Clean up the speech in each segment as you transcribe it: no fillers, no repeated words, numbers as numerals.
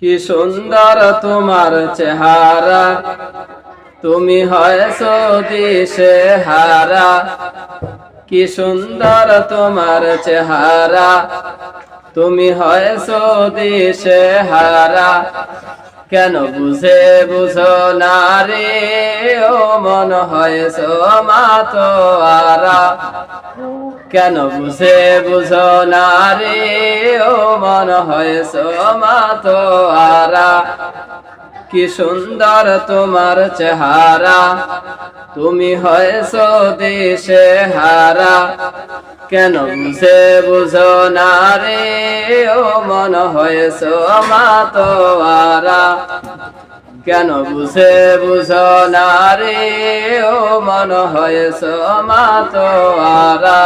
কি সুন্দর তোমার চেহারা, তুমি হয়েছো দিশেহারা। কি সুন্দর তোমার চেহারা, তুমি হয়েছো দিশেহারা। কেন বুঝো না রে ও মন হয়েছো মাতোয়ারা। কেন বুঝো না রে ও মন হয়েছো মাতোয়ারা। কি সুন্দর তোমার চেহারা, তুমি হয়েছো দিশেহারা। কেন বুঝো না রে ও মন হয়েছো মাতোয়ারা। কেন বুঝো না রে ও মন হয়েছো মাতোয়ারা।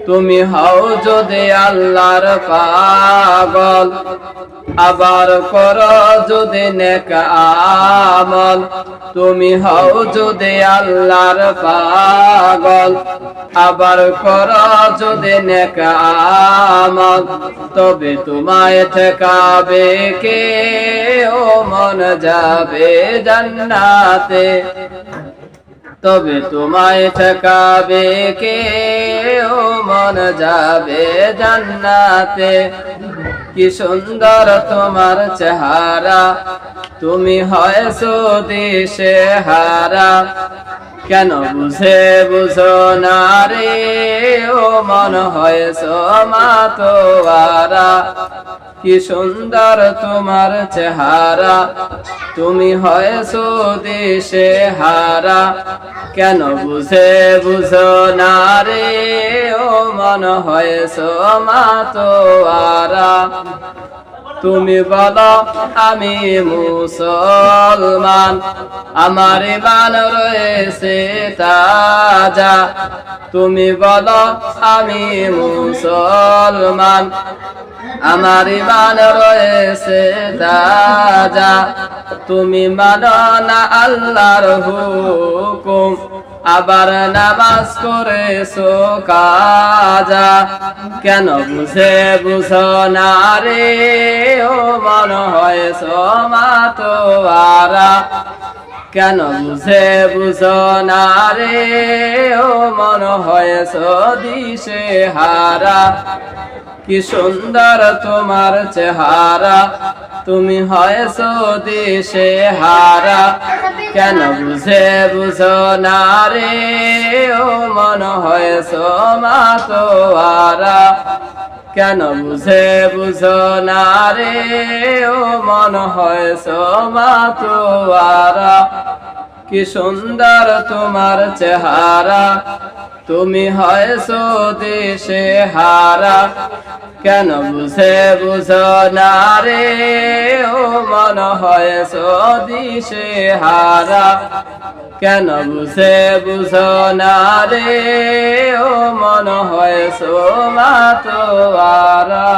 তুমি হও যদি আল্লাহর পাগল, আবার করো যদি নেক আমল। তুমি হও যদি আল্লাহর পাগল, আবার করো যদি নেক আমল। তবে তোমায় ঠেকাবে কে ও মন যাবে জান্নাতে। তবে তোমায় ঠেকাবে কে ও মন যাবে জান্নাতে। কি সুন্দর তোমার চেহারা, তুমি হয়েছো দিশেহারা। কেন বুঝো না রে ও মন হয়েছো মাতোয়ারা। কি সুন্দর তোমার চেহারা, তুমি হয়েছো দিশেহারা। কেন বুঝো না রে ও মন হয়েছো মাতোয়ারা। তুমি বলো আমি মুসলমান, আমার ঈমান রয়েছে তাজা। তুমি বলো আমি মুসলমান, আমার ঈমান রয়েছে তাজা। তুমি মানো না আল্লাহর হুকুম, আবার নামাজ করেছো কাজা। কেন বুঝো না রে ও মন হয়েছো মাতোয়ারা। কেন বুঝো না রে ও মন হয়েছো দিশেহারা। কি সুন্দর তোমার চেহারা, তুমি হয়েছো দিশেহারা। কেন বুঝো না রে ও মন হয়েছো মাতোয়ারা। কেন বুঝো না রে ও মন হয়েছো মাতোয়ারা। কি সুন্দর তোমার চেহারা, তুমি হয়েছো দিশেহারা। কেন বুঝো না রে ও মন হয়েছো দিশেহারা। কেন বুঝো না রে ও মন হয়েছো মাতোয়ারা।